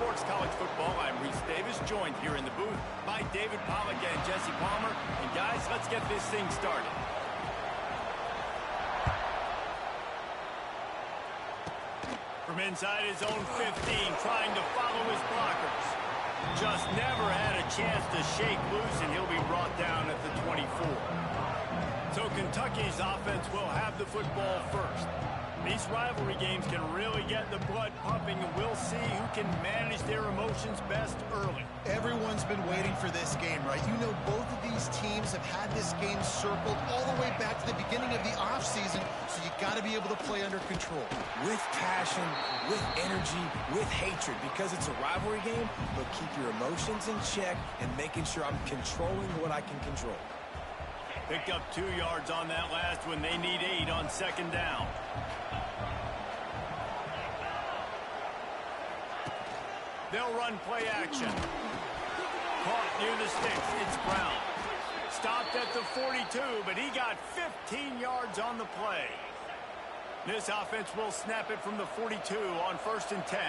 Sports College Football. I'm Reese Davis, joined here in the booth by David Pollack and Jesse Palmer. And guys, let's get this thing started. From inside his own 15, trying to follow his blockers. Just never had a chance to shake loose, and he'll be brought down at the 24. So Kentucky's offense will have the football first. These rivalry games can really get the blood pumping, and we'll see who can manage their emotions best early. Everyone's been waiting for this game, right? You know, both of these teams have had this game circled all the way back to the beginning of the offseason, so you got to be able to play under control. With passion, with energy, with hatred, because it's a rivalry game, but keep your emotions in check and making sure I'm controlling what I can control. Picked up 2 yards on that last one. They need 8 on second down. They'll run play action. Caught near the sticks. It's Brown. Stopped at the 42, but he got 15 yards on the play. This offense will snap it from the 42 on 1st and 10.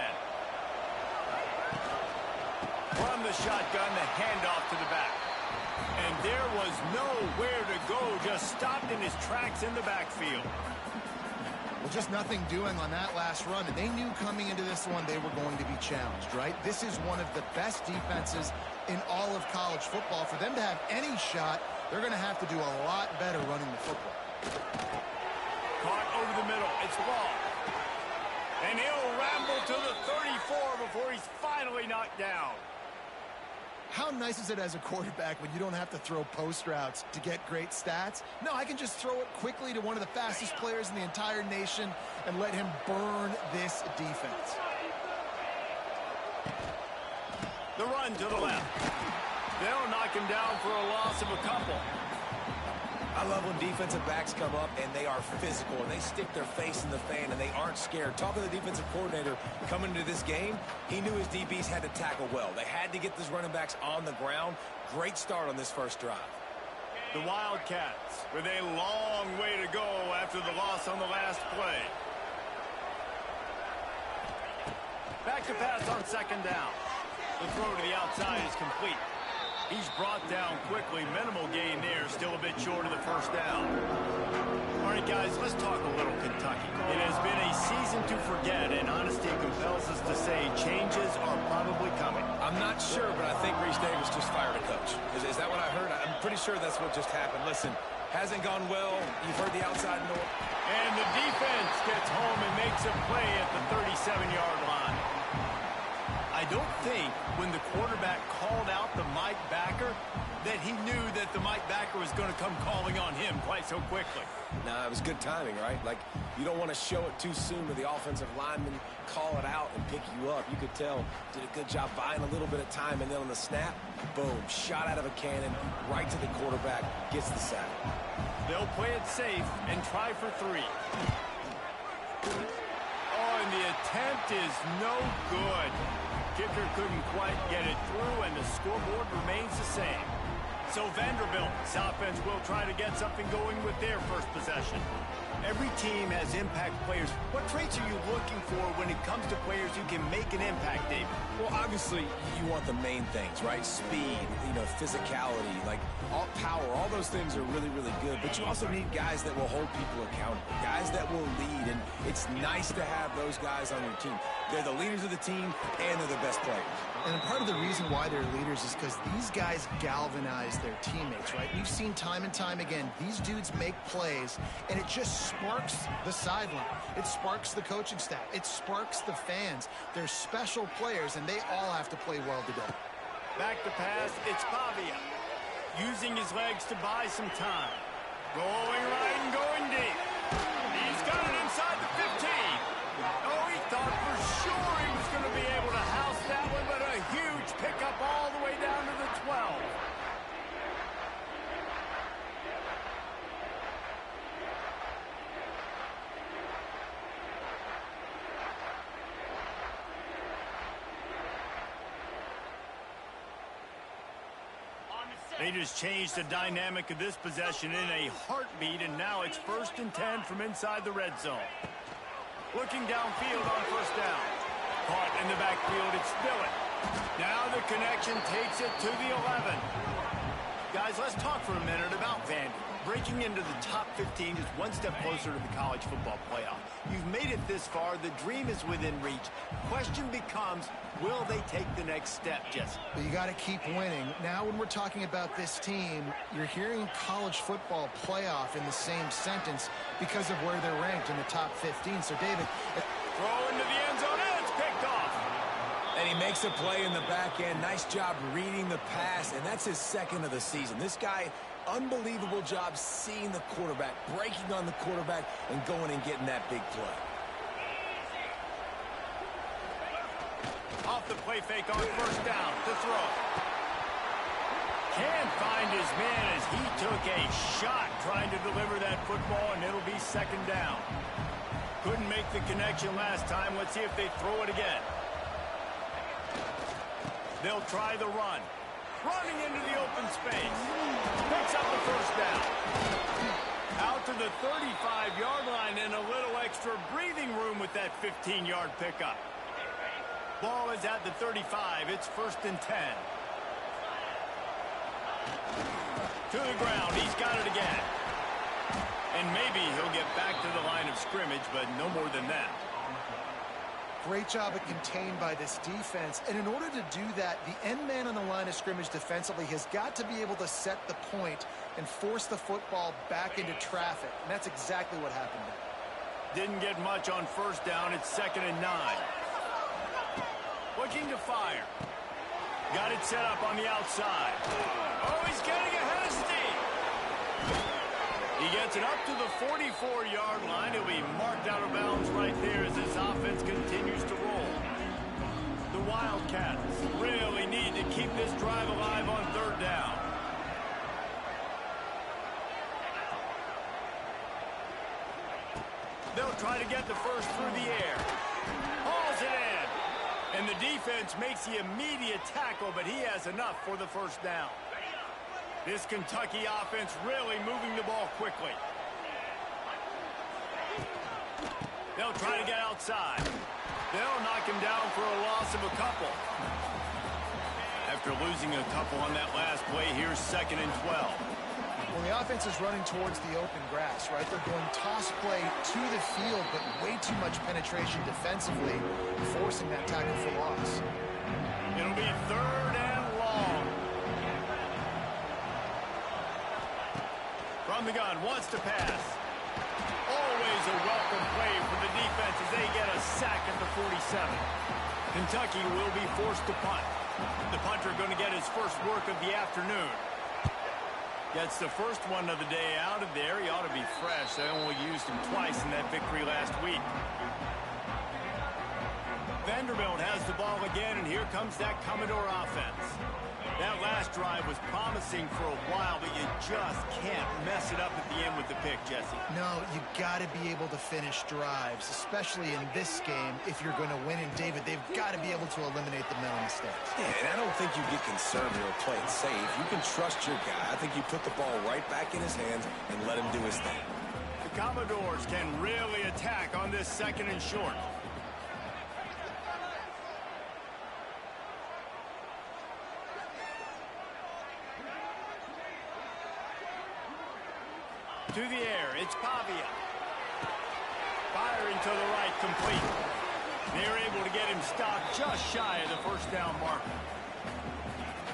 From the shotgun, the handoff to the back. And there was nowhere to go, just stopped in his tracks in the backfield. Well, just nothing doing on that last run, and they knew coming into this one they were going to be challenged, right? This is one of the best defenses in all of college football. For them to have any shot, they're going to have to do a lot better running the football. Caught over the middle. It's Ball. And he'll ramble to the 34 before he's finally knocked down. How nice is it as a quarterback when you don't have to throw post routes to get great stats? No, I can just throw it quickly to one of the fastest players in the entire nation and let him burn this defense. The run to the left. They'll knock him down for a loss of a couple. I love when defensive backs come up and they are physical and they stick their face in the fan and they aren't scared. Talking to the defensive coordinator coming into this game, he knew his DBs had to tackle well. They had to get these running backs on the ground. Great start on this first drive. The Wildcats with a long way to go after the loss on the last play. Back to pass on second down. The throw to the outside is complete. He's brought down quickly. Minimal gain there. Still a bit short of the first down. All right, guys, let's talk a little Kentucky. It has been a season to forget, and honesty compels us to say changes are probably coming. I'm not sure, but I think Reese Davis just fired a coach. Is that what I heard? I'm pretty sure that's what just happened. Listen, hasn't gone well. You've heard the outside noise. And the defense gets home and makes a play at the 37-yard line. I don't think when the quarterback called out the Mike backer that he knew that the Mike backer was going to come calling on him quite so quickly. Nah, it was good timing, right? Like, you don't want to show it too soon to the offensive lineman, call it out and pick you up. You could tell, did a good job buying a little bit of time, and then on the snap, boom, shot out of a cannon, right to the quarterback, gets the sack. They'll play it safe and try for 3. Oh, and the attempt is no good. Kicker couldn't quite get it through, and the scoreboard remains the same. So Vanderbilt's offense will try to get something going with their first possession. Every team has impact players. What traits are you looking for when it comes to players who can make an impact, David? Well, obviously, you want the main things, right? Speed, physicality, like power. All those things are really, really good. But you also need guys that will hold people accountable, guys that will lead. And it's nice to have those guys on your team. They're the leaders of the team, and they're the best players. And part of the reason why they're leaders is because these guys galvanize their teammates, right? We've seen time and time again, these dudes make plays, and it just sparks the sideline. It sparks the coaching staff. It sparks the fans. They're special players, and they all have to play well together. Back to pass, it's Pavia. Using his legs to buy some time. Going right and going deep. He's got it inside the 15. Oh, he thought for sure he was going to be able to house that one, but a huge pickup all the way down to the 12. They just changed the dynamic of this possession in a heartbeat, and now it's 1st and 10 from inside the red zone. Looking downfield on first down. Caught in the backfield, it's Spillett. Now the connection takes it to the 11. Guys, let's talk for a minute about Vandy. Breaking into the top 15 is one step closer to the college football playoff. You've made it this far. The dream is within reach. Question becomes, will they take the next step, Jesse? But you got to keep winning. Now when we're talking about this team, you're hearing college football playoff in the same sentence because of where they're ranked in the top 15. So, David... Throw into the end zone, and it's picked off. And he makes a play in the back end. Nice job reading the pass, and that's his second of the season. This guy, unbelievable job seeing the quarterback, breaking on the quarterback, and going and getting that big play. Off the play fake on first down to throw. Can't find his man as he took a shot trying to deliver that football, and it'll be second down. Couldn't make the connection last time. Let's see if they throw it again. They'll try the run. Running into the open space. Picks up the first down. Out to the 35-yard line and a little extra breathing room with that 15-yard pickup. Ball is at the 35. It's first and 10. To the ground. He's got it again. And maybe he'll get back to the line of scrimmage, but no more than that. Great job at contained by this defense. And in order to do that, the end man on the line of scrimmage defensively has got to be able to set the point and force the football back into traffic. And that's exactly what happened there. Didn't get much on first down. It's 2nd and 9. Looking to fire. Got it set up on the outside. Oh, he's getting ahead of steam. He gets it up to the 44-yard line. He'll be marked out of bounds right there as this offense continues to roll. The Wildcats really need to keep this drive alive on third down. They'll try to get the first through the air. Hauls it in. And the defense makes the immediate tackle, but he has enough for the first down. This Kentucky offense really moving the ball quickly. They'll try to get outside. They'll knock him down for a loss of a couple. After losing a couple on that last play, here's 2nd and 12. Well, the offense is running towards the open grass, right? They're going toss play to the field, but way too much penetration defensively, forcing that tackle for loss. It'll be 3rd and long. From the gun, wants to pass. Always a welcome play for the defense as they get a sack at the 47. Kentucky will be forced to punt. The punter going to get his first work of the afternoon. Gets the first one of the day out of there. He ought to be fresh. They only used him twice in that victory last week. Vanderbilt has the ball again, and here comes that Commodore offense. That last drive was promising for a while, but you just can't mess it up at the end with the pick, Jesse. No, you got to be able to finish drives, especially in this game. If you're going to win, and David, they've got to be able to eliminate the mental mistakes. Yeah, and I don't think you get conservative or play it safe. You can trust your guy. I think you put the ball right back in his hands and let him do his thing. The Commodores can really attack on this 2nd and short. To the air, it's Pavia. Firing to the right, complete. They're able to get him stopped just shy of the first down marker.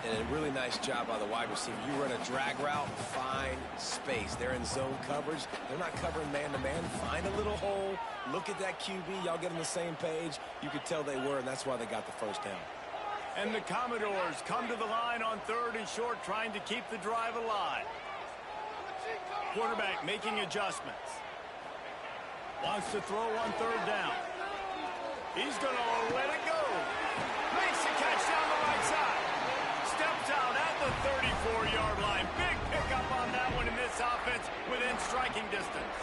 And a really nice job by the wide receiver. You run a drag route, find space. They're in zone coverage. They're not covering man-to-man. Find a little hole. Look at that QB. Y'all get on the same page. You could tell they were, and that's why they got the first down. And the Commodores come to the line on 3rd and short, trying to keep the drive alive. Quarterback making adjustments. Wants to throw on 3rd down. He's going to let it go. Makes the catch down the right side. Steps out at the 34-yard line. Big pickup on that one in this offense within striking distance.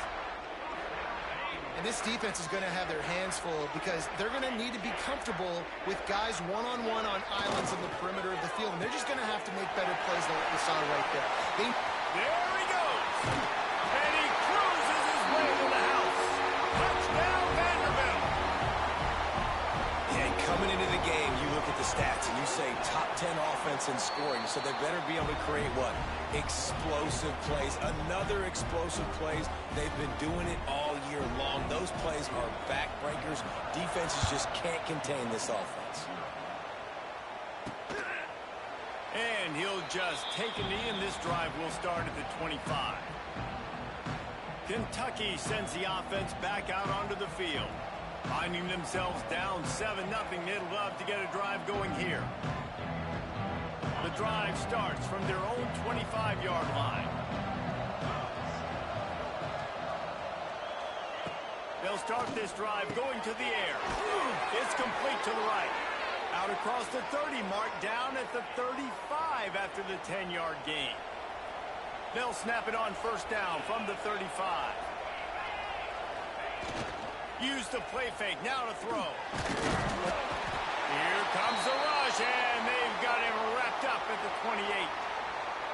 And this defense is going to have their hands full because they're going to need to be comfortable with guys one-on-one on islands in the perimeter of the field. And they're just going to have to make better plays than what we saw right there. There he goes. And he cruises his way to the house. Touchdown, Vanderbilt. Yeah, top 10 offense in scoring, so they better be able to create what? Explosive plays. Another explosive plays. They've been doing it all year long. Those plays are backbreakers. Defenses just can't contain this offense. And he'll just take a knee, and this drive will start at the 25. Kentucky sends the offense back out onto the field. Finding themselves down 7-0, they'd love to get a drive going here. The drive starts from their own 25-yard line. They'll start this drive going to the air. It's complete to the right. Out across the 30 mark, down at the 35 after the 10-yard gain. They'll snap it on first down from the 35. Use the play fake, now to throw. Here comes the rush, and they've got him wrapped up at the 28.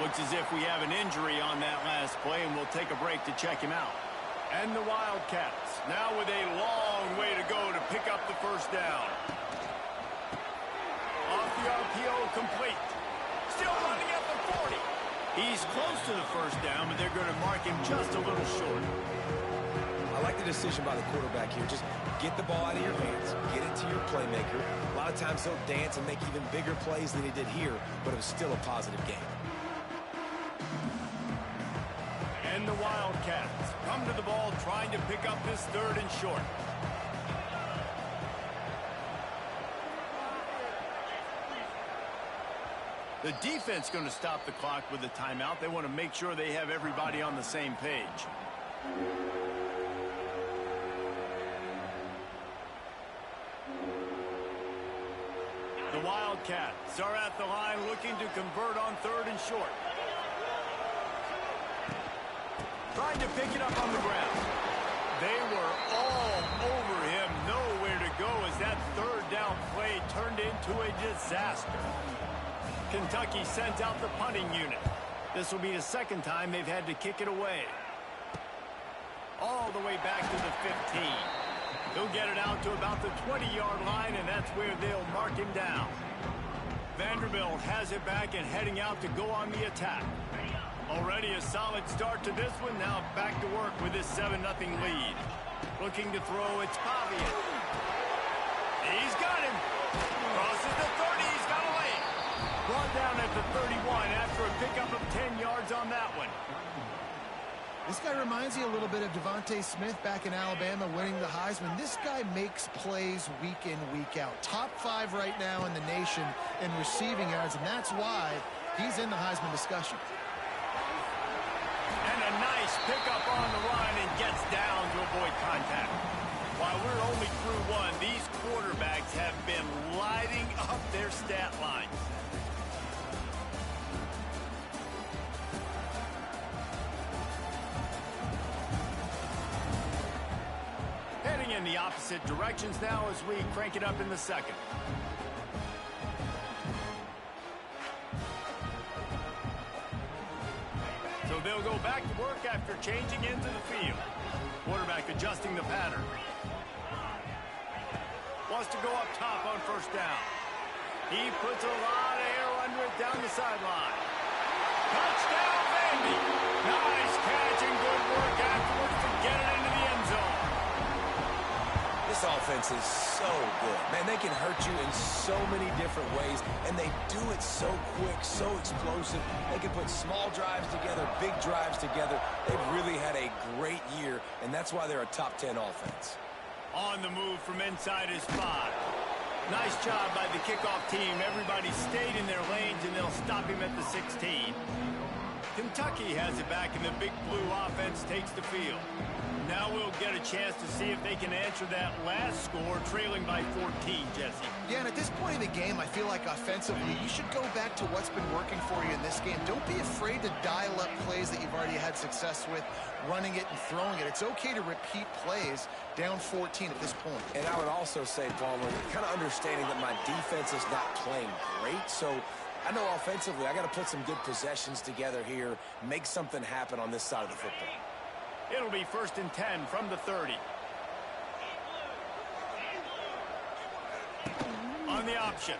Looks as if we have an injury on that last play, and we'll take a break to check him out. And the Wildcats, now with a long way to go to pick up the first down. Off the RPO, complete. Still running at the 40. He's close to the first down, but they're going to mark him just a little short. I like the decision by the quarterback here. Just get the ball out of your hands. Get it to your playmaker. A lot of times he'll dance and make even bigger plays than he did here, but it was still a positive game. And the Wildcats come to the ball trying to pick up this third and short. The defense going to stop the clock with a timeout. They want to make sure they have everybody on the same page. The Wildcats are at the line looking to convert on third and short. Trying to pick it up on the ground. They were all over him. Nowhere to go as that third down play turned into a disaster. Kentucky sent out the punting unit. This will be the second time they've had to kick it away. All the way back to the 15. He'll get it out to about the 20-yard line, and that's where they'll mark him down. Vanderbilt has it back and heading out to go on the attack. Already a solid start to this one. Now back to work with this 7-0 lead. Looking to throw, it's Pavia. He's got him. Crosses the 30, he's got a lane. Brought down at the 31 after a pickup of 10 yards on that one. This guy reminds you a little bit of Devontae Smith back in Alabama winning the Heisman. This guy makes plays week in, week out. Top 5 right now in the nation in receiving yards, and that's why he's in the Heisman discussion. And a nice pickup on the run and gets down to avoid contact. While we're only through one, these quarterbacks have been lighting up their stat lines. Heading in the opposite directions now as we crank it up in the second. So they'll go back to work after changing into the field. Quarterback adjusting the pattern. Wants to go up top on first down. He puts a lot of air under it down the sideline. Touchdown, Vandy. Nice catch and good work afterwards to get it into the end zone. This offense is so good. Man, they can hurt you in so many different ways, and they do it so quick, so explosive. They can put small drives together, big drives together. They've really had a great year, and that's why they're a top 10 offense. On the move from inside his 5. Nice job by the kickoff team. Everybody stayed in their lanes, and they'll stop him at the 16. Kentucky has it back, and the Big Blue offense takes the field. Now we'll get a chance to see if they can answer that last score, trailing by 14, Jesse. Yeah, and at this point in the game, I feel like offensively, you should go back to what's been working for you in this game. Don't be afraid to dial up plays that you've already had success with, running it and throwing it. It's okay to repeat plays down 14 at this point. And I would also say, Palmer, kind of understanding that my defense is not playing great, so I know offensively I got to put some good possessions together here, make something happen on this side of the football. It'll be 1st and 10 from the 30. On the option.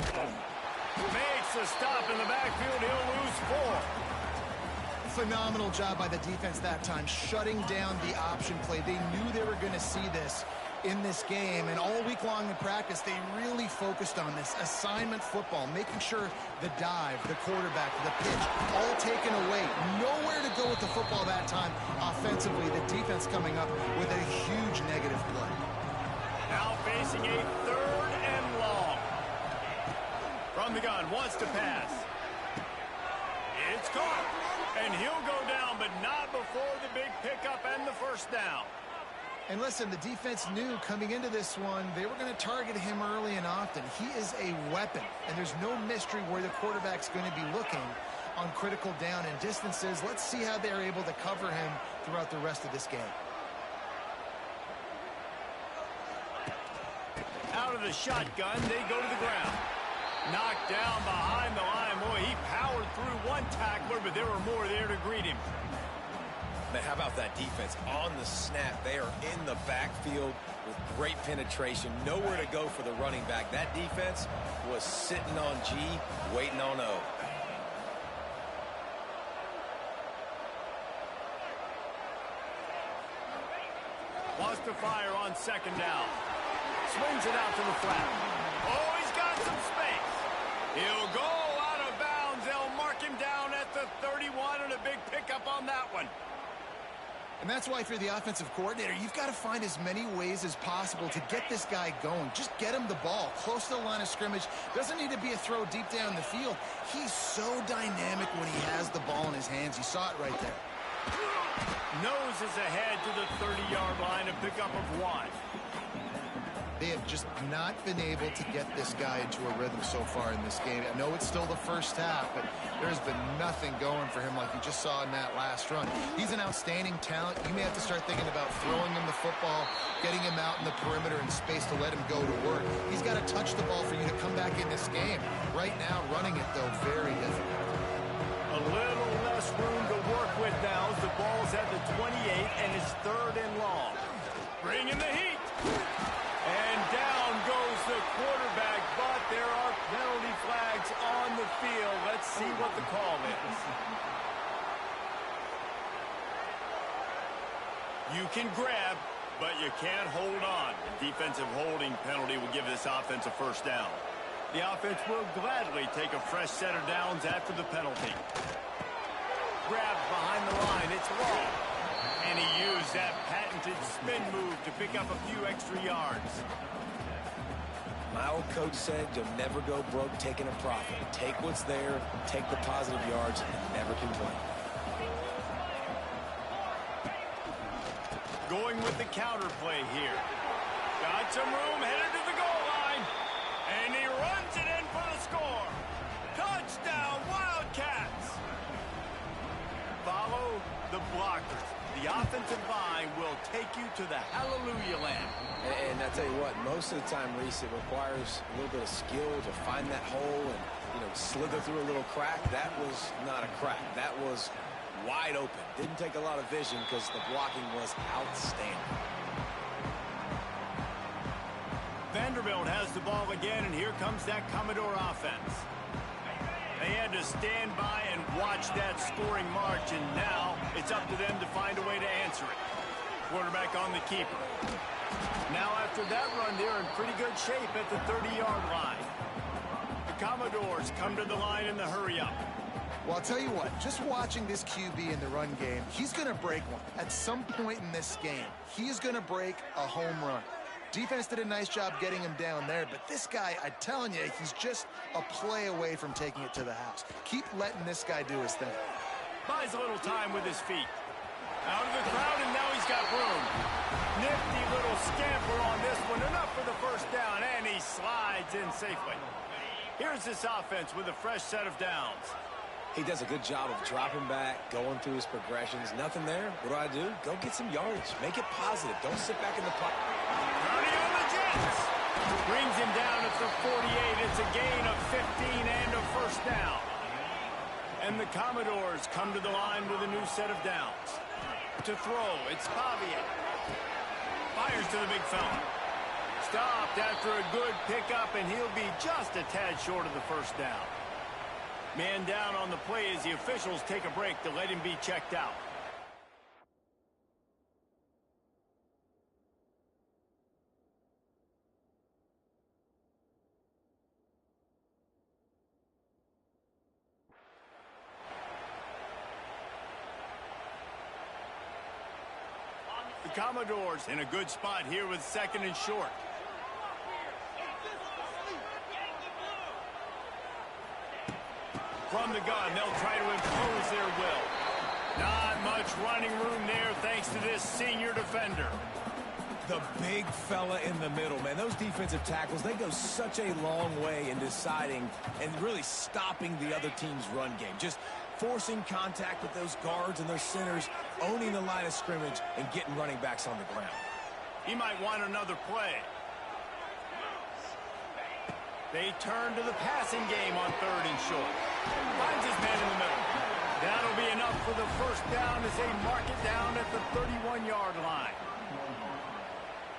Makes a stop in the backfield. He'll lose 4. Phenomenal job by the defense that time, shutting down the option play. They knew they were going to see this in this game, and all week long in practice, they really focused on this assignment football, making sure the dive, the quarterback, the pitch, all taken away. Nowhere to go with the football that time offensively. The defense coming up with a huge negative play. Now facing a 3rd and long. From the gun, wants to pass. It's caught. And he'll go down, but not before the big pickup and the first down. And listen, the defense knew coming into this one, they were going to target him early and often. He is a weapon, and there's no mystery where the quarterback's going to be looking on critical down and distances. Let's see how they're able to cover him throughout the rest of this game. Out of the shotgun, they go to the ground. Knocked down behind the line. Boy, he powered through one tackler, but there were more there to greet him. Man, how about that defense? On the snap, they are in the backfield with great penetration. Nowhere to go for the running back. That defense was sitting on G, waiting on O. Wants to fire on 2nd down. Swings it out to the flat. Oh, he's got some space. He'll go out of bounds. They'll mark him down at the 31, and a big pickup on that one. And that's why if you're the offensive coordinator, you've got to find as many ways as possible to get this guy going. Just get him the ball close to the line of scrimmage. Doesn't need to be a throw deep down the field. He's so dynamic when he has the ball in his hands. You saw it right there. Noses ahead to the 30-yard line, a pickup of 1. They have just not been able to get this guy into a rhythm so far in this game. I know it's still the first half, but there's been nothing going for him like you just saw in that last run. He's an outstanding talent. You may have to start thinking about throwing him the football, getting him out in the perimeter in space to let him go to work. He's got to touch the ball for you to come back in this game. Right now, running it, though, very difficult. A little less room to work with now as the ball's at the 28, and it's 3rd and long. Bringing the heat. And down goes the quarterback, but there are penalty flags on the field. Let's see what the call is. You can grab, but you can't hold on. The defensive holding penalty will give this offense a 1st down. The offense will gladly take a fresh set of downs after the penalty. Grabbed behind the line. It's long. And he used that patented spin move to pick up a few extra yards. My old coach said you'll never go broke taking a profit. Take what's there, take the positive yards, and never complain. Going with the counter play here. Got some room, headed to the goal line. And he runs it in for the score. Touchdown, Wildcats. Follow the blockers. The offensive line will take you to the hallelujah land. And I tell you what, most of the time, Reese, it requires a little bit of skill to find that hole and, slither through a little crack. That was not a crack. That was wide open. Didn't take a lot of vision because the blocking was outstanding. Vanderbilt has the ball again, and here comes that Commodore offense. They had to stand by and watch that scoring march, and now it's up to them to find a way to answer it. Quarterback on the keeper. Now after that run, they're in pretty good shape at the 30-yard line. The Commodores come to the line in the hurry-up. Well, I'll tell you what, just watching this QB in the run game, he's going to break one. At some point in this game, he is going to break a home run. Defense did a nice job getting him down there, but this guy, I'm telling you, he's just a play away from taking it to the house. Keep letting this guy do his thing. Buys a little time with his feet. Out of the crowd, and now he's got room. Nifty little scamper on this one. Enough for the 1st down, and he slides in safely. Here's this offense with a fresh set of downs. He does a good job of dropping back, going through his progressions. Nothing there. What do? Go get some yardage. Make it positive. Don't sit back in the pocket. Running on the Jets. Brings him down at the 48. It's a gain of 15 and a 1st down. And the Commodores come to the line with a new set of downs. To throw, it's Fabian. Fires to the big fella. stopped after a good pickup, and he'll be just a tad short of the first down. Man down on the play as the officials take a break to let him be checked out. The Commodores in a good spot here with second and short. From the gun, they'll try to impose their will. Not much running room there thanks to this senior defender. The big fella in the middle, man. Those defensive tackles, they go such a long way in deciding and really stopping the other team's run game. Just forcing contact with those guards and those centers, owning the line of scrimmage, and getting running backs on the ground. He might want another play. They turn to the passing game on third and short. Finds his man in the middle. That'll be enough for the first down as they mark it down at the 31-yard line.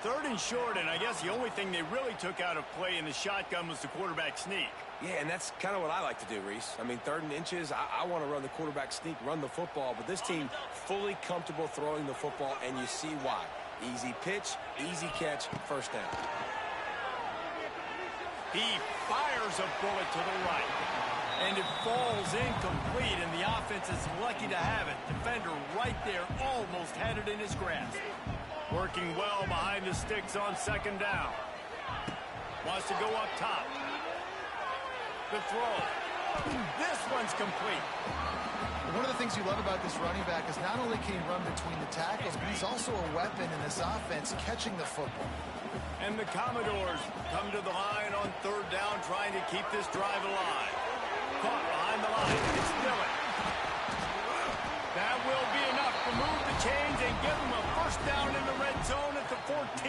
Third and short, and I guess the only thing they really took out of play in the shotgun was the quarterback sneak. Yeah, and that's kind of what I like to do, Reese. I mean, third and inches, I want to run the quarterback sneak, run the football, but this team fully comfortable throwing the football, and you see why. Easy pitch, easy catch, first down. He fires a bullet to the right, and it falls incomplete, and the offense is lucky to have it. Defender right there almost had it in his grasp. Working well behind the sticks on second down. Wants to go up top. The throw. This one's complete. One of the things you love about this running back is not only can he run between the tackles, but he's also a weapon in this offense catching the football. And the Commodores come to the line on third down, trying to keep this drive alive. Caught behind the line. It's Dillon. That will be enough to move the chains and give them a first down in the red zone at the 14.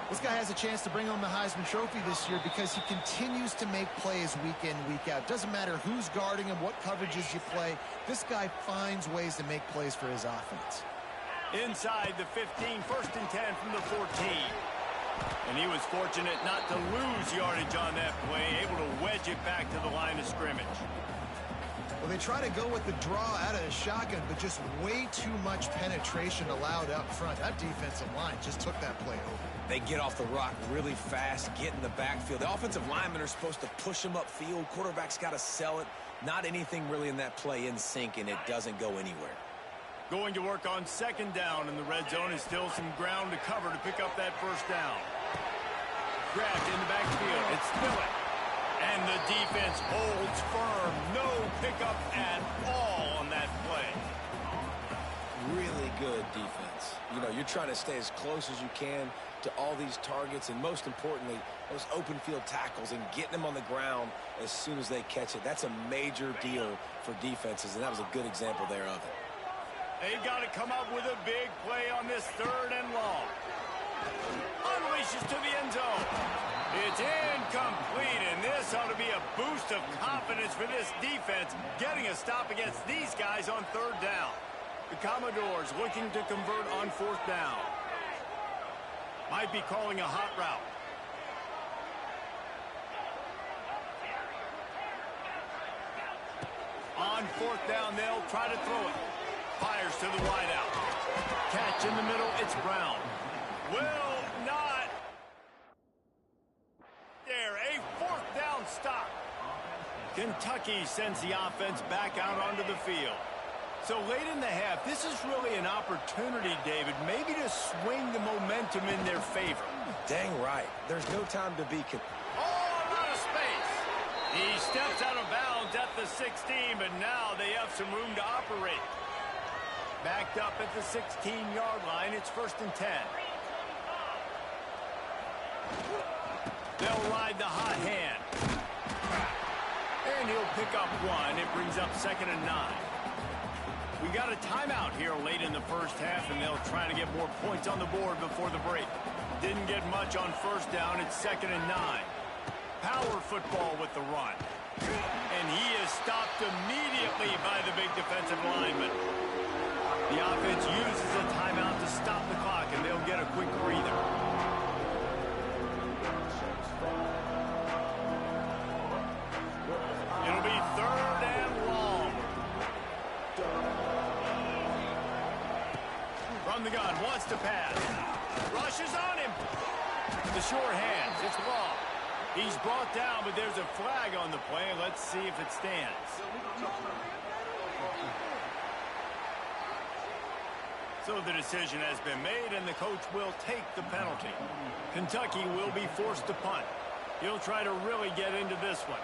This guy has a chance to bring home the Heisman Trophy this year because he continues to make plays week in, week out. Doesn't matter who's guarding him, what coverages you play. This guy finds ways to make plays for his offense. Inside the 15, first and 10 from the 14. And he was fortunate not to lose yardage on that play, able to wedge it back to the line of scrimmage. Well, they try to go with the draw out of the shotgun, but just way too much penetration allowed up front. That defensive line just took that play over. They get off the rock really fast, get in the backfield. The offensive linemen are supposed to push them upfield. Quarterback's got to sell it. Not anything really in that play in sync, and it doesn't go anywhere. Going to work on second down in the red zone is still some ground to cover to pick up that first down. Grabbed in the backfield. It's Dillon. And the defense holds firm. No pickup at all on that play. Really good defense. You know, you're trying to stay as close as you can to all these targets, and most importantly, those open field tackles and getting them on the ground as soon as they catch it. That's a major deal for defenses, and that was a good example there of it. They got to come up with a big play on this third and long. Unleashes to the end zone. It's incomplete, and this ought to be a boost of confidence for this defense, getting a stop against these guys on third down. The Commodores looking to convert on fourth down. Might be calling a hot route. On fourth down, they'll try to throw it. Fires to the wideout. Catch in the middle, it's Brown. Will not. There, a fourth down stop. Kentucky sends the offense back out onto the field. So late in the half, this is really an opportunity, David, maybe to swing the momentum in their favor. Dang right. There's no time to be... Oh, out of space. He steps out of bounds at the 16, but now they have some room to operate. Backed up at the 16-yard line, it's first and 10. They'll ride the hot hand. And he'll pick up one. It brings up second and 9. We got a timeout here late in the first half, and they'll try to get more points on the board before the break. Didn't get much on first down. It's second and 9. Power football with the run. And he is stopped immediately by the big defensive lineman. The offense uses a timeout to stop the clock, and they'll get a quick breather. From the gun, wants to pass. Rushes on him. The short hands, it's long. He's brought down, but there's a flag on the play. Let's see if it stands. So the decision has been made, and the coach will take the penalty. Kentucky will be forced to punt. He'll try to really get into this one.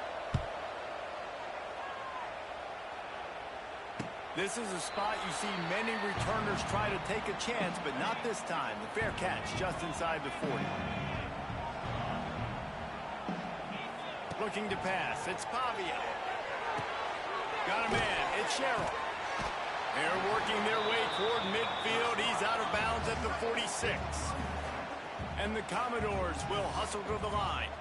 This is a spot you see many returners try to take a chance, but not this time. The fair catch just inside the 40. Looking to pass. It's Pavia. Got a man. It's Sherrill. They're working their way toward midfield. He's out of bounds at the 46. And the Commodores will hustle to the line.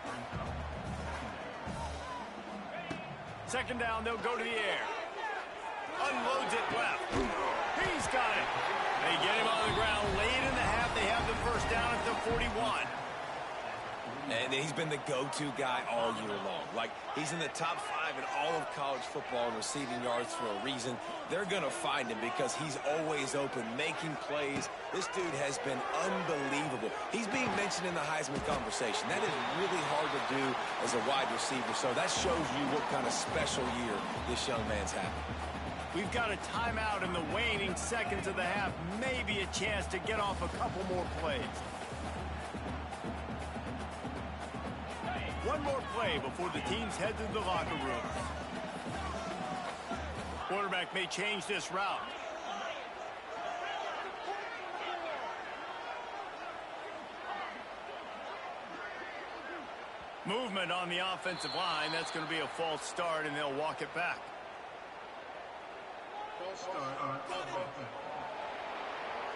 Second down, they'll go to the air. Unloads it left. He's got it. They get him on the ground late in the half. They have the first down at the 41. And he's been the go-to guy all year long. Like, he's in the top 5 in all of college football in receiving yards for a reason. They're going to find him because he's always open, making plays. This dude has been unbelievable. He's being mentioned in the Heisman conversation. That is really hard to do as a wide receiver. So that shows you what kind of special year this young man's having. We've got a timeout in the waning seconds of the half. Maybe a chance to get off a couple more plays. One more play before the teams head to the locker room. Quarterback may change this route. Movement on the offensive line. That's going to be a false start, and they'll walk it back.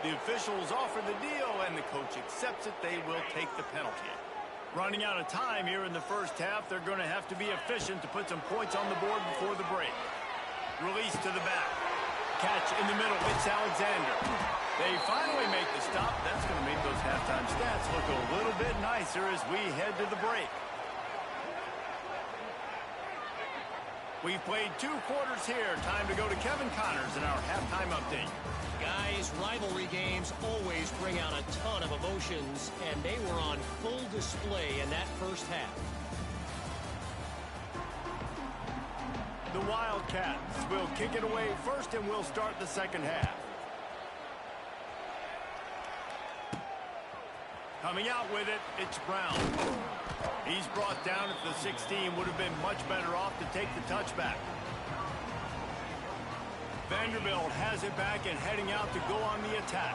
The officials offer the deal, and the coach accepts it. They will take the penalty. Running out of time here in the first half, they're going to have to be efficient to put some points on the board before the break. Release to the back. Catch in the middle. It's Alexander. They finally make the stop. That's going to make those halftime stats look a little bit nicer as we head to the break. We've played 2 quarters here. Time to go to Kevin Connors in our halftime update. Guys, rivalry games always bring out a ton of emotions, and they were on full display in that first half. The Wildcats will kick it away first, and we'll start the second half. Coming out with it, it's Brown. He's brought down at the 16. Would have been much better off to take the touchback. Vanderbilt has it back and heading out to go on the attack.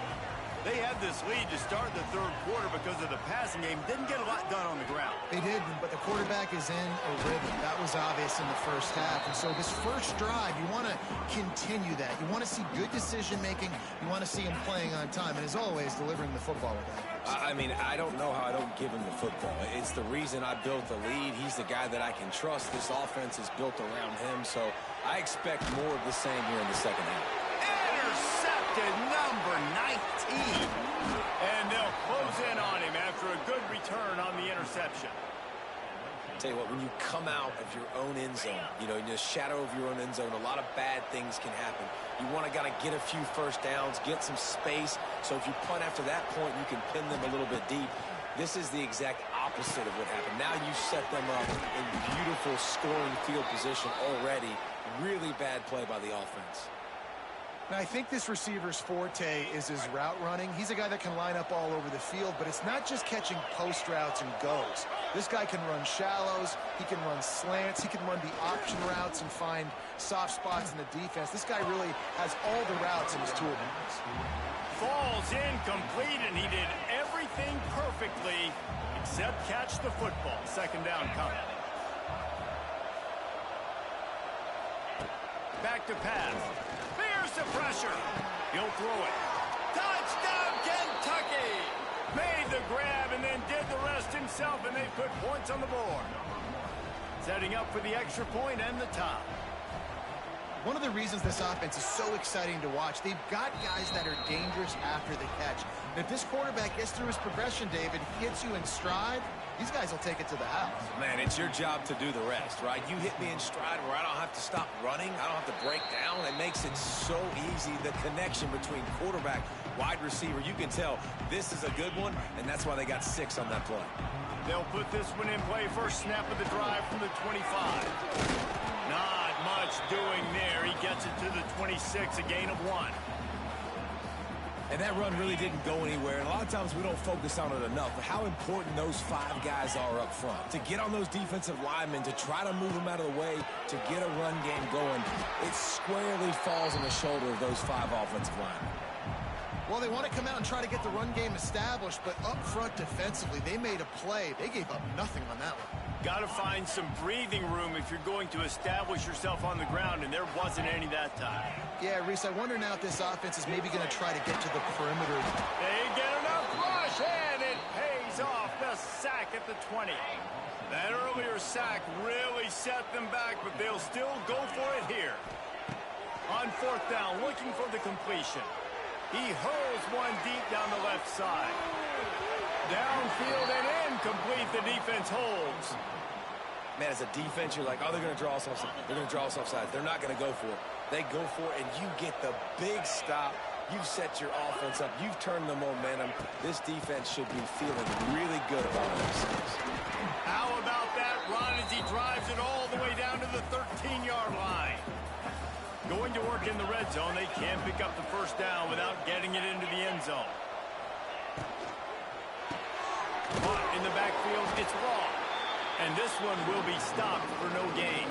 They had this lead to start the third quarter because of the passing game. Didn't get a lot done on the ground. They did, but the quarterback is in a rhythm. That was obvious in the first half. And so this first drive, you want to continue that. You want to see good decision-making. You want to see him playing on time. And as always, delivering the football with that. I mean, I don't know how I don't give him the football. It's the reason I built the lead. He's the guy that I can trust. This offense is built around him. So I expect more of the same here in the second half. Intercepted, number 19. And they'll close in on him after a good return on the interception. Tell you what, when you come out of your own end zone, you know, in the shadow of your own end zone, a lot of bad things can happen. You want to get a few first downs, get some space. So if you punt after that point, you can pin them a little bit deep. This is the exact opposite of what happened. Now you set them up in beautiful scoring field position already. Really bad play by the offense. Now, I think this receiver's forte is his route running. He's a guy that can line up all over the field, but it's not just catching post routes and goes. This guy can run shallows, he can run slants, he can run the option routes and find soft spots in the defense. This guy really has all the routes in his toolbox. Falls incomplete, and he did everything perfectly except catch the football. Second down coming. Back to pass. There's the pressure. He'll throw it. Touchdown, Kentucky! Made the grab and then did the rest himself, and they put points on the board. Setting up for the extra point and the top. One of the reasons this offense is so exciting to watch, they've got guys that are dangerous after the catch. And if this quarterback gets through his progression, David, he gets you in stride, these guys will take it to the house. Man, it's your job to do the rest, right? You hit me in stride where I don't have to stop running. I don't have to break down. It makes it so easy. The connection between quarterback, wide receiver, you can tell this is a good one, and that's why they got 6 on that play. They'll put this one in play. First snap of the drive from the 25. Not much doing there. He gets it to the 26, a gain of 1. And that run really didn't go anywhere. And a lot of times we don't focus on it enough, but how important those 5 guys are up front. To get on those defensive linemen, to try to move them out of the way, to get a run game going, it squarely falls on the shoulder of those 5 offensive linemen. Well, they want to come out and try to get the run game established, but up front defensively, they made a play. They gave up nothing on that one. Got to find some breathing room if you're going to establish yourself on the ground, and there wasn't any that time. Yeah, Reese, I wonder now if this offense is maybe going to try to get to the perimeter. They get enough rush, and it pays off. The sack at the 20. That earlier sack really set them back, but they'll still go for it here. On 4th down, looking for the completion. He hurls one deep down the left side. Downfield and incomplete. The defense holds. Man, as a defense, you're like, oh, they're going to draw us offside. They're going to draw us offside. They're not going to go for it. They go for it, and you get the big stop. You've set your offense up. You've turned the momentum. This defense should be feeling really good about themselves. How about that run as he drives it all the way down to the 13-yard line? Going to work in the red zone, they can't pick up the first down without getting it into the end zone. Caught in the backfield, it's wrong. And this one will be stopped for no gain.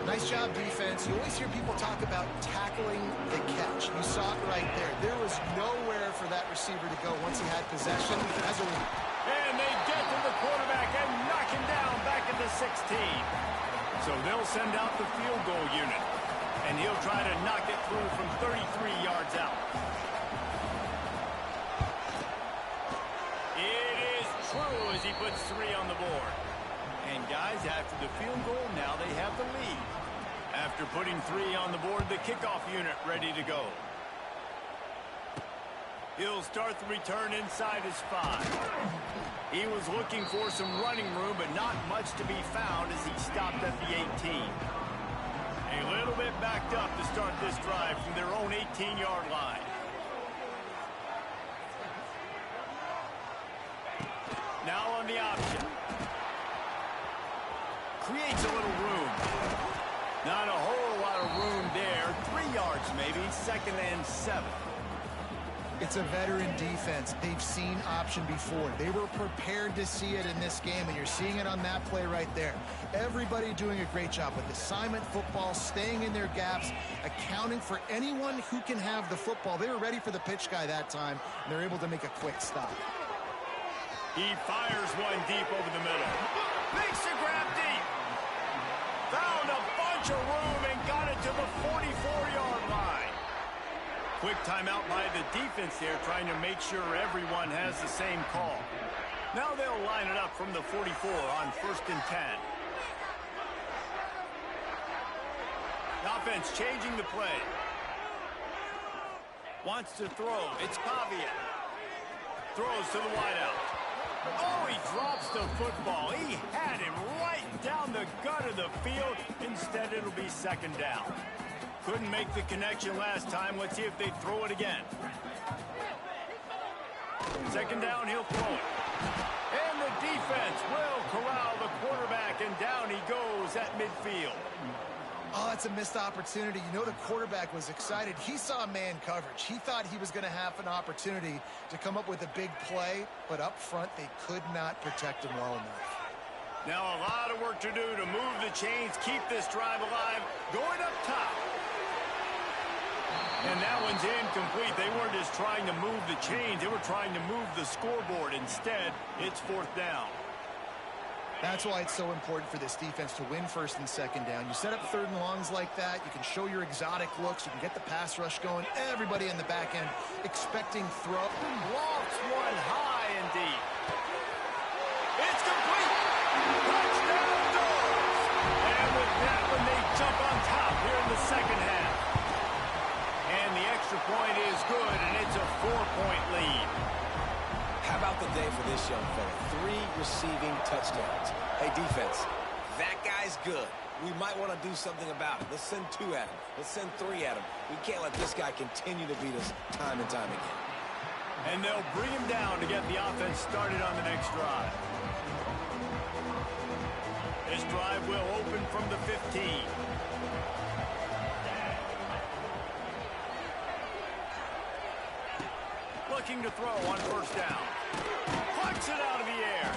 Nice job, defense. You always hear people talk about tackling the catch. You saw it right there. There was nowhere for that receiver to go once he had possession as a lead. And they get to the quarterback and knock him down back at the 16. So they'll send out the field goal unit. And he'll try to knock it through from 33 yards out. It is true as he puts 3 on the board. And guys, after the field goal, now they have the lead. After putting 3 on the board, the kickoff unit ready to go. He'll start the return inside his 5. He was looking for some running room, but not much to be found as he stopped at the 18. A little bit backed up to start this drive from their own 18-yard line. Now on the option. Creates a little room. Not a whole lot of room there. 3 yards maybe, 2nd and 7. It's a veteran defense. They've seen option before. They were prepared to see it in this game, and you're seeing it on that play right there. Everybody doing a great job with assignment football, staying in their gaps, accounting for anyone who can have the football. They were ready for the pitch guy that time, and they're able to make a quick stop. He fires one deep over the middle. Makes a grab deep. Found a bunch of room and got it to the 44-yard line. Quick timeout by the defense there, trying to make sure everyone has the same call. Now they'll line it up from the 44 on 1st and 10. The offense changing the play. Wants to throw. It's Pavia. Throws to the wideout. Oh, he drops the football. He had him right down the gut of the field. Instead, it'll be 2nd down. Couldn't make the connection last time. Let's see if they throw it again. 2nd down, he'll throw it. And the defense will corral the quarterback, and down he goes at midfield. Oh, that's a missed opportunity. You know, the quarterback was excited. He saw man coverage. He thought he was going to have an opportunity to come up with a big play, but up front, they could not protect him well enough. Now a lot of work to do to move the chains, keep this drive alive, going up top. And that one's incomplete. They weren't just trying to move the chains, they were trying to move the scoreboard. Instead, it's 4th down. That's why it's so important for this defense to win 1st and 2nd down. You set up 3rd and longs like that. You can show your exotic looks. You can get the pass rush going. Everybody in the back end expecting throw. Lofts one high and deep. It's complete. Touchdown Dogs. And with that one, they jump on top here in the 2nd half. And the extra point is good, and it's a 4-point lead. How about the day for this young fella. 3 receiving touchdowns. Hey, defense, that guy's good. We might want to do something about it. Let's send 2 at him. Let's send 3 at him. We can't let this guy continue to beat us time and time again. And they'll bring him down to get the offense started on the next drive. This drive will open from the 15. Looking to throw on first down. Plucks it out of the air.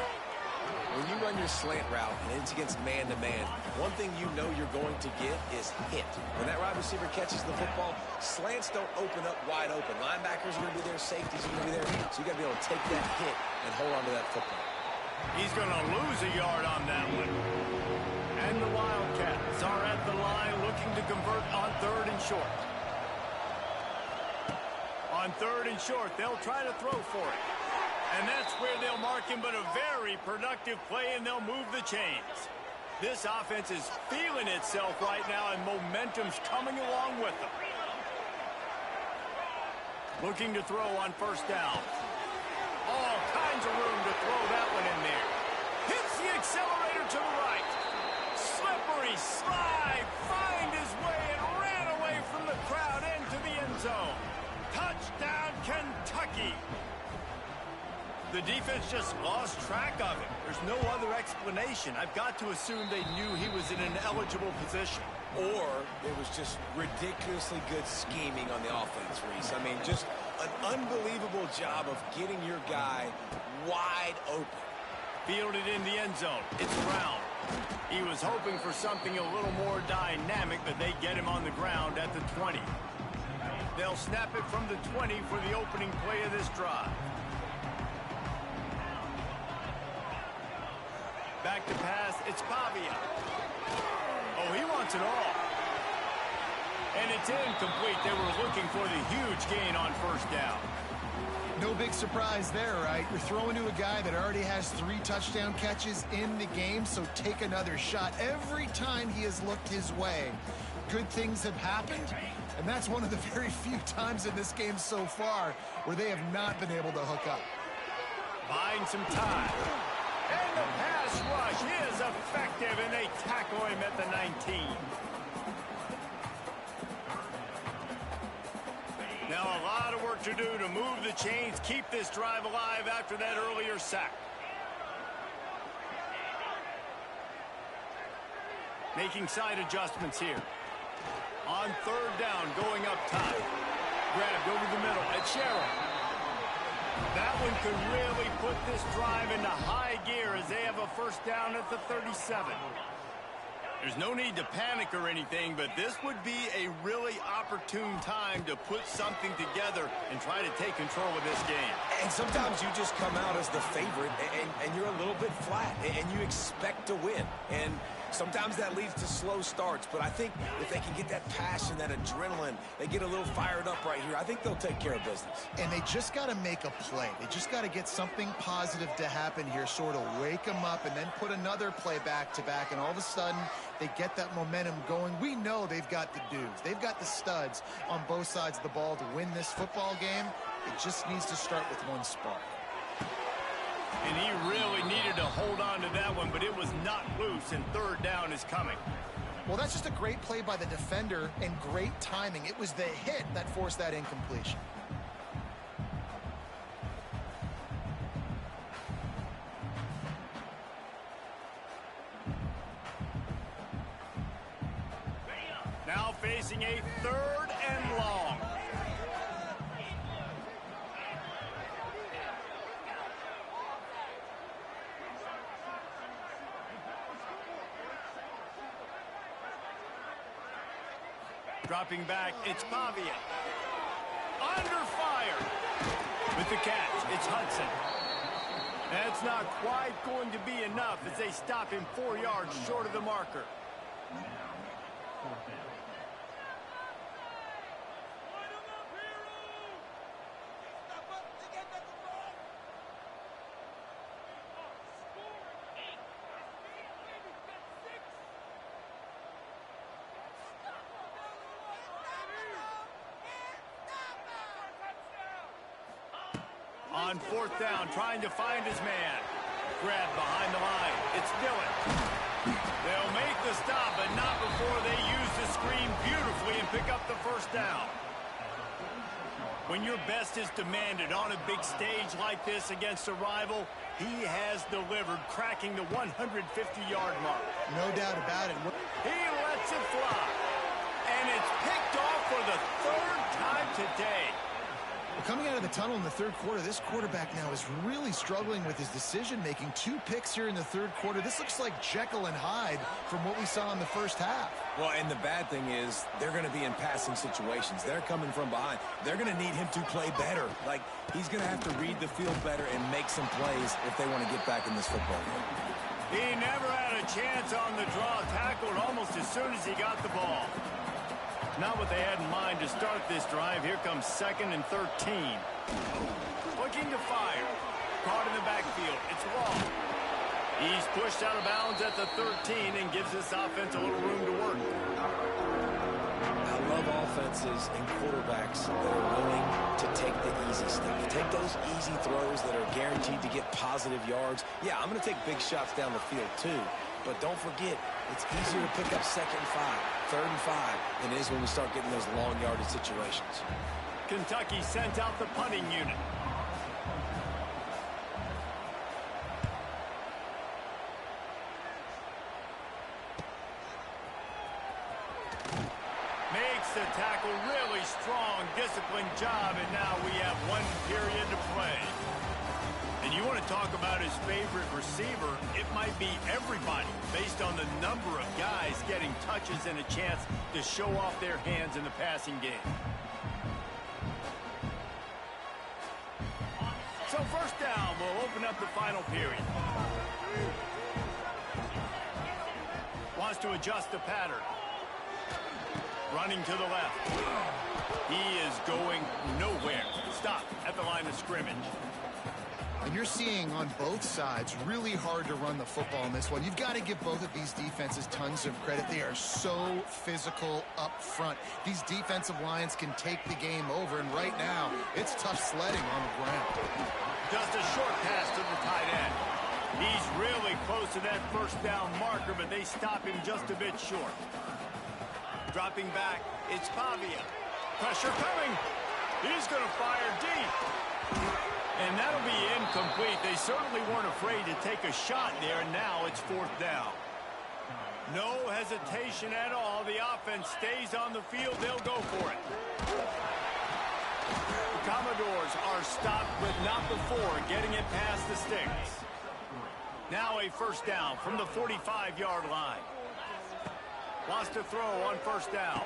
When you run your slant route and it's against man-to-man, one thing you know you're going to get is hit. When that wide receiver catches the football, slants don't open up wide open. Linebackers are going to be there, safeties are going to be there, so you got to be able to take that hit and hold on to that football. He's going to lose a yard on that one. And the Wildcats are at the line looking to convert on 3rd and short. On 3rd and short, they'll try to throw for it. And that's where they'll mark him, but a very productive play, and they'll move the chains. This offense is feeling itself right now, and momentum's coming along with them. Looking to throw on first down. All kinds of room to throw that one in there. Hits the accelerator to the right. Slippery slide, find his way, and ran away from the crowd into the end zone. Touchdown, Kentucky. The defense just lost track of it. There's no other explanation. I've got to assume they knew he was in an eligible position. Or it was just ridiculously good scheming on the offense, Reese. I mean, just an unbelievable job of getting your guy wide open. Fielded in the end zone. It's Brown. He was hoping for something a little more dynamic, but they get him on the ground at the 20. They'll snap it from the 20 for the opening play of this drive. Back to pass, it's Pavia. Oh, he wants it all. And it's incomplete. They were looking for the huge gain on first down. No big surprise there, right? You're throwing to a guy that already has 3 touchdown catches in the game, so take another shot. Every time he has looked his way, good things have happened, and that's one of the very few times in this game so far where they have not been able to hook up. Buying some time. And the pass rush is effective, and they tackle him at the 19. Now a lot of work to do to move the chains, keep this drive alive after that earlier sack. Making side adjustments here. On 3rd down, going up top. Grabbed over the middle at Sherrill. That one could really put this drive into high gear as they have a first down at the 37. There's no need to panic or anything, but this would be a really opportune time to put something together and try to take control of this game. And sometimes you just come out as the favorite, and you're a little bit flat, and you expect to win. And sometimes that leads to slow starts, but I think if they can get that passion, that adrenaline, they get a little fired up right here, I think they'll take care of business. And they just got to make a play. They just got to get something positive to happen here, sort of wake them up, and then put another play back-to-back, and all of a sudden they get that momentum going. We know they've got the dudes. They've got the studs on both sides of the ball to win this football game. It just needs to start with one spark. And he really needed to hold on to that one, but it was not loose, and 3rd down is coming. Well, that's just a great play by the defender and great timing. It was the hit that forced that incompletion. Now facing a 3rd and long. Dropping back, it's Pavia. Under fire. With the catch, it's Hudson. That's not quite going to be enough as they stop him 4 yards short of the marker. On fourth down, trying to find his man. Grab behind the line. It's Dillon. They'll make the stop, but not before they use the screen beautifully and pick up the first down. When your best is demanded on a big stage like this against a rival, he has delivered, cracking the 150-yard mark. No doubt about it. He lets it fly. And it's picked off for the third time today. Well, coming out of the tunnel in the third quarter, this quarterback now is really struggling with his decision-making. 2 picks here in the third quarter. This looks like Jekyll and Hyde from what we saw in the first half. Well, and the bad thing is they're going to be in passing situations. They're coming from behind. They're going to need him to play better. Like, he's going to have to read the field better and make some plays if they want to get back in this football game. He never had a chance on the draw, tackled almost as soon as he got the ball. Not what they had in mind to start this drive. Here comes 2nd and 13. Looking to fire. Caught in the backfield. It's Long. He's pushed out of bounds at the 13 and gives this offense a little room to work. I love offenses and quarterbacks that are willing to take the easy stuff. Take those easy throws that are guaranteed to get positive yards. Yeah, I'm going to take big shots down the field too. But don't forget, it's easier to pick up 2nd and 5, 3rd and 5 than it is when we start getting those long yardage situations. Kentucky sent out the punting unit. Makes the tackle, really strong, disciplined job, and now we have 1 period to play. And you want to talk about his favorite receiver, it might be everybody based on the number of guys getting touches and a chance to show off their hands in the passing game. So first down will open up the final period. Wants to adjust the pattern. Running to the left. He is going nowhere. Stop at the line of scrimmage. And you're seeing on both sides really hard to run the football in this one. You've got to give both of these defenses tons of credit. They are so physical up front. These defensive lines can take the game over, and right now, it's tough sledding on the ground. Just a short pass to the tight end. He's really close to that first down marker, but they stop him just a bit short. Dropping back, it's Pavia. Pressure coming. He's going to fire deep. And that'll be incomplete. They certainly weren't afraid to take a shot there, and now it's 4th down. No hesitation at all. The offense stays on the field. They'll go for it. The Commodores are stopped, but not before getting it past the sticks. Now a first down from the 45-yard line. Wants to throw on first down.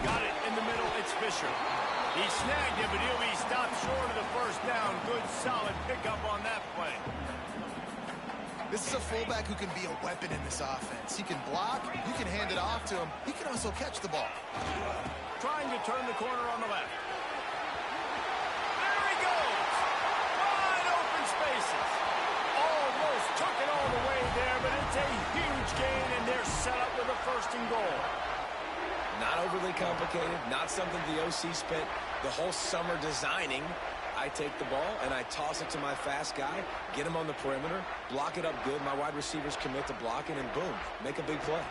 Got it in the middle. It's Fisher. He snagged it, but he'll be stopped short of the first down. Good, solid pickup on that play. This is a fullback who can be a weapon in this offense. He can block. You can hand it off to him. He can also catch the ball. Trying to turn the corner on the left. There he goes. Wide open spaces. Almost took it all the way there, but it's a huge gain, and they're set up with a 1st and goal. Not overly complicated, not something the OC spent the whole summer designing. I take the ball and I toss it to my fast guy, get him on the perimeter, block it up good. My wide receivers commit to blocking, and boom, make a big play.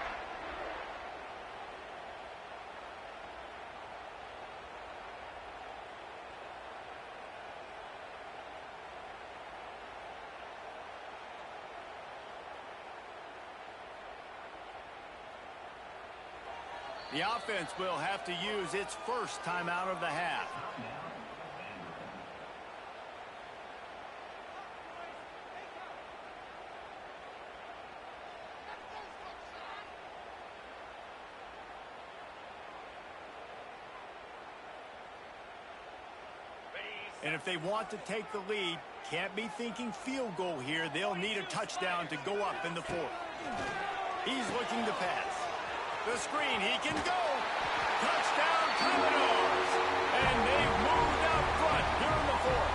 The offense will have to use its first timeout of the half. And if they want to take the lead, can't be thinking field goal here. They'll need a touchdown to go up in the 4th. He's looking to pass. The screen, he can go. Touchdown, Commodores. And they've moved out front here in the 4th.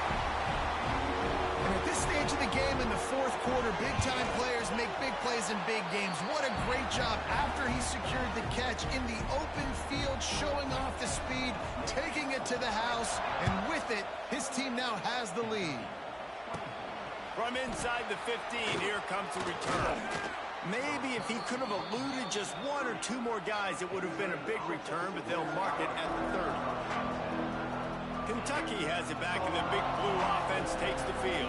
And at this stage into the game in the fourth quarter. Big-time players make big plays in big games. What a great job after he secured the catch in the open field, showing off the speed, taking it to the house, and with it, his team now has the lead. From inside the 15, here comes the return. Maybe if he could have eluded just one or two more guys, it would have been a big return, but they'll mark it at the 30. Kentucky has it back, and the big blue offense takes the field.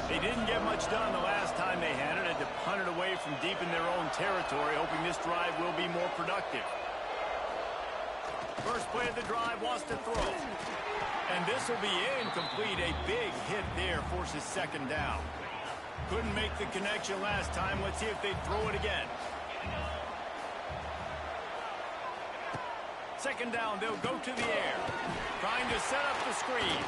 They didn't get much done the last time they had it. Had to punt it away from deep in their own territory, hoping this drive will be more productive. First play of the drive, wants to throw. And this will be incomplete. A big hit there forces second down. Couldn't make the connection last time. Let's see if they throw it again. Second down, they'll go to the air. Trying to set up the screen.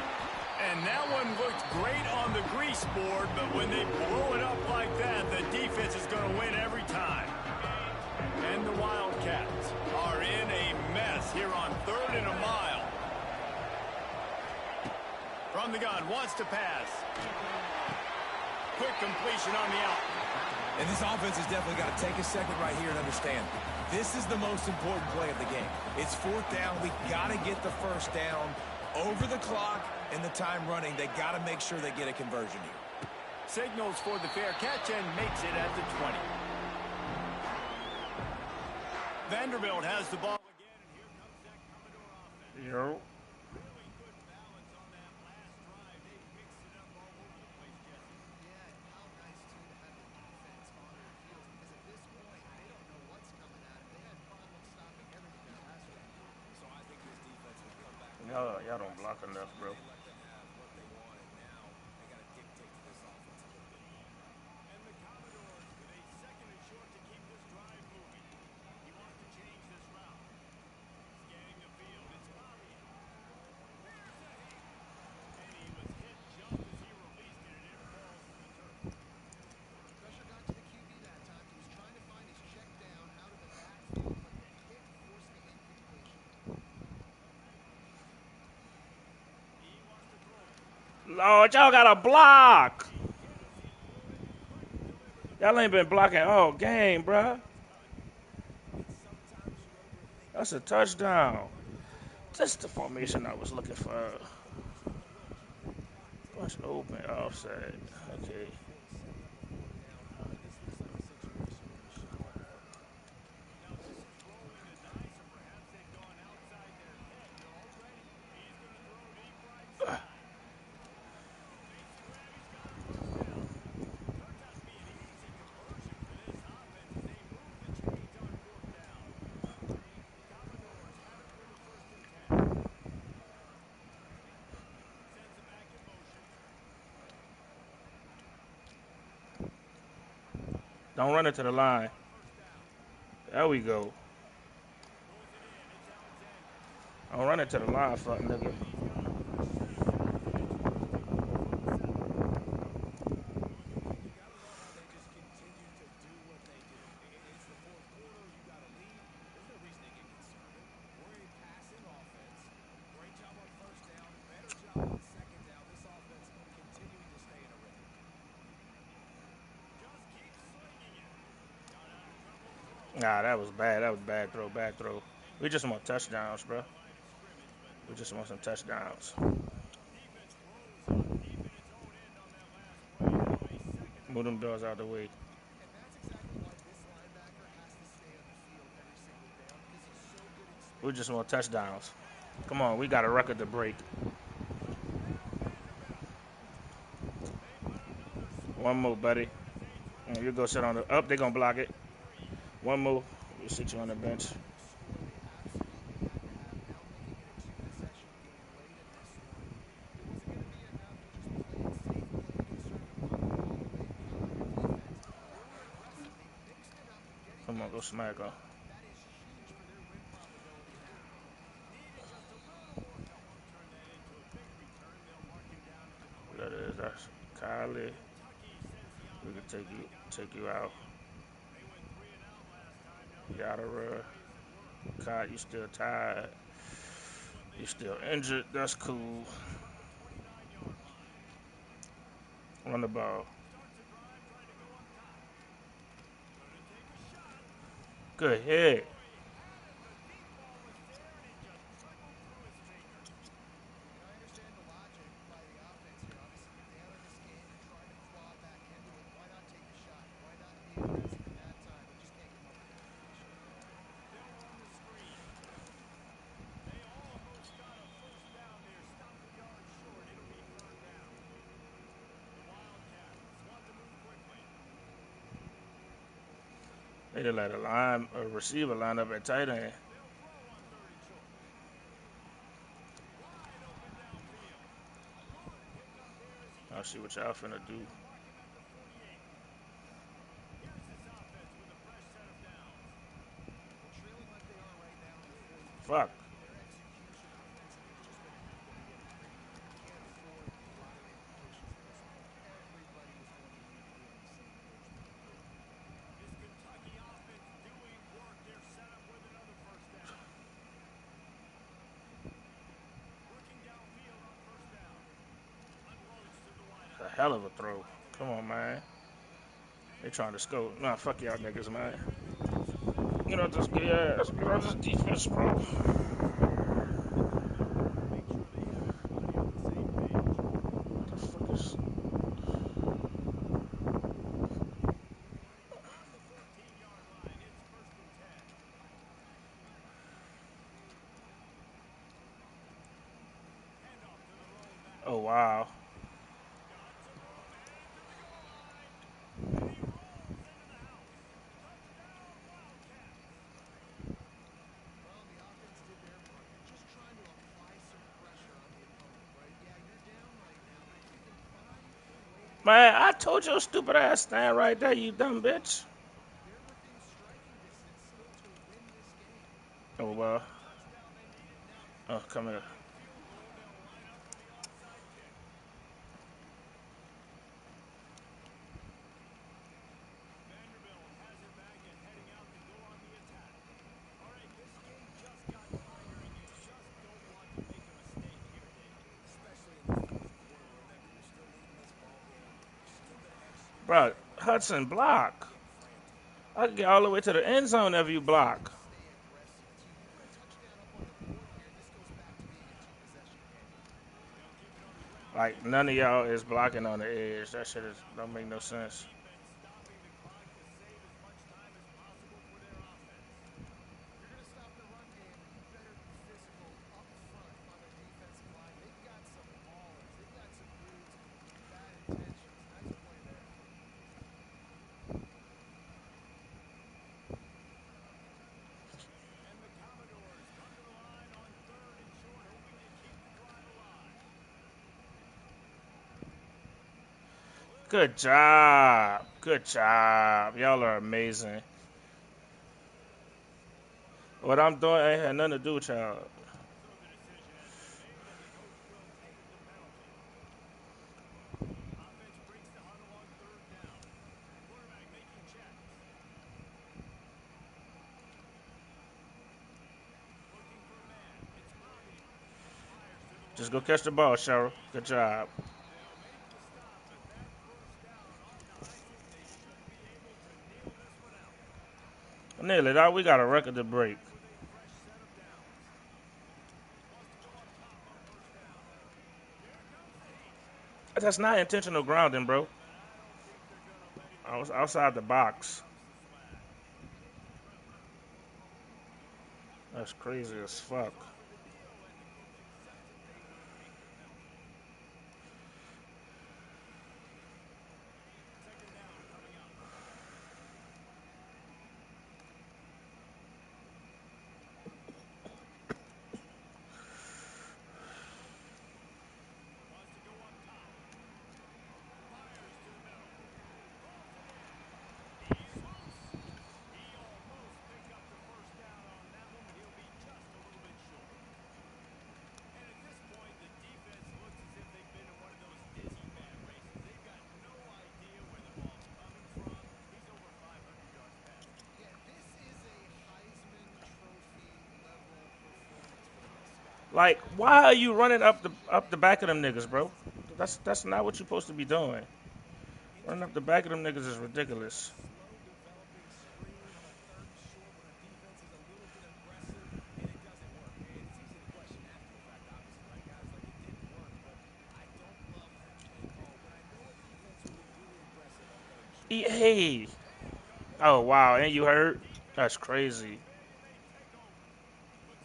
And that one looked great on the grease board, but when they blow it up like that, the defense is going to win every time. And the Wildcats are in a mess here on 3rd and a mile. From the gun, wants to pass. Quick completion on the out. And this offense has definitely got to take a second right here and understand this is the most important play of the game. It's 4th down. We got to get the first down over the clock and the time running. They got to make sure they get a conversion here. Signals for the fair catch and makes it at the 20. Vanderbilt has the ball again, and here comes that Commodore offense. Yo. Really good balance on that last drive. They mixed it up all over the place, Jesse. Yeah, and how nice, too, to have the defense on their heels, because at this point, they don't know what's coming at them. They had problems stopping everything that last week. So I think this defense will come back. Y'all don't block enough, bro. Let them have what they want, and now they got to dictate to this offense a little bit more. And the Commodores with a second and short to keep this drive moving. He wants to change this route. Scanning the field. It's Bobby. Where's the hit? And he was hit just as he released it, and it falls to the turf. Pressure got to the QB that time. He was trying to find his check down out of the backfield, but the hit forced the incompletion. He wants to throw it. Lord, y'all got to block. Y'all ain't been blocking all game, bruh. That's a touchdown. Just the formation I was looking for. Bunch open, offside. Okay. Now this is rolling the dice, or perhaps they've gone outside their head. They're all ready. He's going to throw deep right side. Mason Grady's got a first down. Turned out to be an easy conversion for this offense as they move the chains on 4th down. Commodores have it for the 1st and 10. Sends it back in motion. Don't run it to the line. First down. There we go. Throws it in. It's Alexander. Don't run it to the line, fuck nigga. Nah, that was bad. That was bad throw, bad throw. We just want touchdowns, bro. We just want some touchdowns. Move them doors out of the way. And that's exactly why this linebacker has to stay on the field every single down, because he's so good in space. We just want touchdowns. Come on, we got a record to break. One more, buddy. You go sit on the up. They're gonna block it. One more. We'll sit you on the bench. Come on, go smack her. That is, that's Kylie. We can take you out. Yadara. Kai, you still tired. You still injured. That's cool. Run the ball. Good hit. I understand the logic by the offense here. Obviously, you're down in this game. You're trying to claw back into it. Why not take a shot? Why not be aggressive in that time? They just can't come up with anything, Bishop. Still on the screen. They almost got a first down there. Stopped a yard short. It'll be third down. The Wildcats want to move quickly. They did let a receiver line up at tight end. They'll throw on third and short. Wide open downfield. Good pickup there as he I'll gets see to what the y'all first finna down. do. They'll mark him at the 48. Here's this offense with a fresh set of downs. Well, trailing like they are right now in the fourth Fuck. quarter, their execution offensively has just been enough to be able to bring it home. You can't afford a lot of imperfections at this point. Everybody is going to need to be on the same page moving forward. This Kentucky offense doing work. They're set up with another first down. Working downfield on first down. Unloads to the A wideout. hell of a throw. Come on, man. They trying to scope. Nah, fuck y'all niggas, man. You know, just get your ass. Get on this defense, bro. Make sure they have everybody on the same page. What the fuck is... On the 14-yard line, it's first and 10. Handoff to the lone back. Oh, wow. Got some room headed to the goal line. And he rolls into the house. Touchdown, Wildcats. Well, the offense did their part. You're just trying to apply some pressure on the opponent, right? Yeah, you're down right now, but if you can find a way to get Man, I back told your stupid ass stand right there, you dumb bitch. they're within striking distance still to win this game. Oh, They got well. the touchdown they needed. Now Oh, third come here. try and field goal. They'll line up for the onside kick. Vanderbilt has it back and heading out to go on the attack. All right, this game just got tighter, and you just don't want to make a mistake here, Dave. Especially in the fourth quarter. Remember, you're still leading this ball game. You're still going to execute the Bro, same way. Hudson, You don't want to block. get frantic. I can get all the way to the end zone if you block. Stay aggressive too. You put a touchdown up on the board here, and this goes back to being a two-possession game. They'll keep it on the ground. Like, none of y'all is blocking on the edge. That shit don't make no sense. Defense stopping the clock to save as much time as possible for their offense. If you're going to stop the run game, you better be physical up front on the defensive line. They've got some maulers. They've got some dudes with bad intentions. Nice play there. And the Commodores come to the line on third and short, hoping to keep the drive alive. Good job. Good job. Y'all are amazing. What I'm doing ain't had nothing to do with y'all. So the decision has been made, and the coach will take the penalty. Offense breaks the huddle on third down. Quarterback making checks. Looking for a man. It's Bobby. Fires to the Just go wideout. catch the ball, Cheryl. Good job. They'll make the stop, but that first down off the high kick, they should be able to kneel this one out. Nearly, dog. We got a record to break. With a fresh set of downs. Wants to go up top on first down. Here comes the heat. That's not intentional grounding, bro. But I don't think they're going to let him I get was away outside with the it when it box. comes to swag. That's crazy as He was fuck. offered the deal, and the coach accepts it. They will take the penalty. Second down coming up. Wants to go up top. Fires to the middle. Pulls it in. He's loose. He almost picked up the first down on that one, but he'll be just a little bit short. And at this point, the defense looks as if they've been in one of those dizzy man races. They've got no idea where the ball's coming from. He's over 500 yards passing. Yeah, this is a Heisman Trophy level performance from this guy. Like, why are you running up the back of them niggas, bro? That's not what you're supposed to be doing. Running up the back of them niggas is ridiculous. Hey. Oh, wow. And you hurt? That's crazy.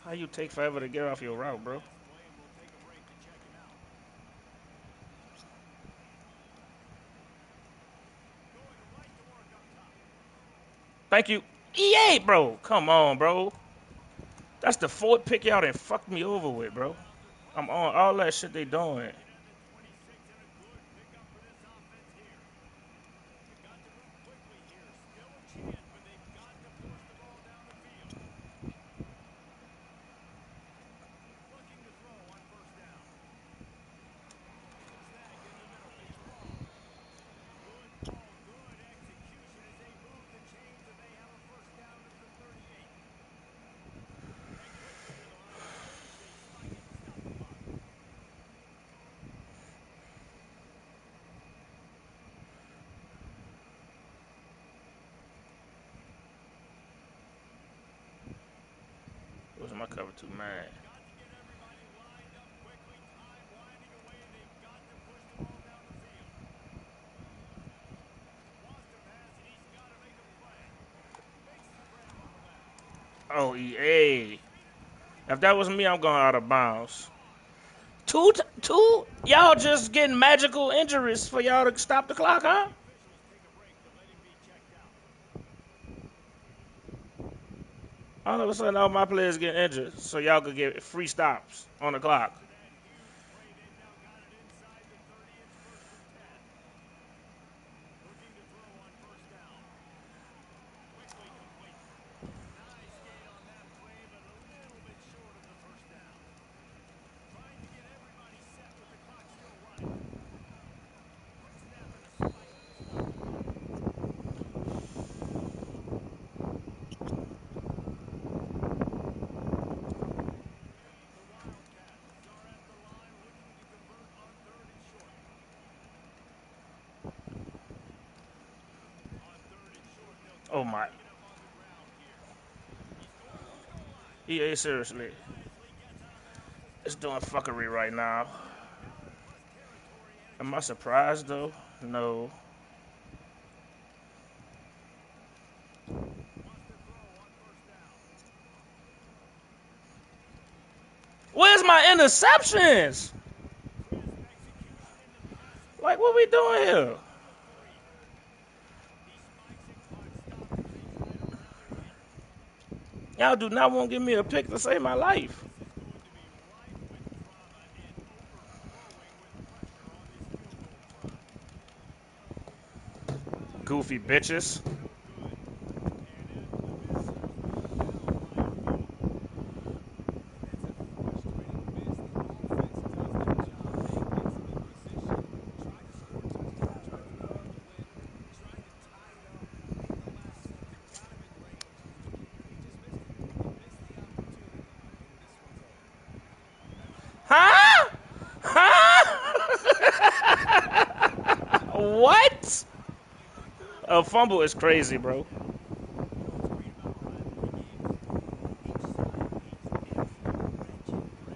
How you take forever to get off your route, bro? Thank you. EA, bro. Come on, bro. That's the fourth pick out and fucked me over with, bro. I'm on all that shit they doing. Was my cover too mad? Oh, EA. If that was me, I'm going out of bounds. Two, y'all just getting magical injuries for y'all to stop the clock, huh? All of a sudden, all my players get injured, so y'all could get free stops on the clock. Oh my. EA, seriously. It's doing fuckery right now. Am I surprised though? No. Where's my interceptions? Like, what we doing here? Y'all do not want to give me a pick to save my life. Goofy bitches. Huh? Huh? What? A fumble is crazy, bro.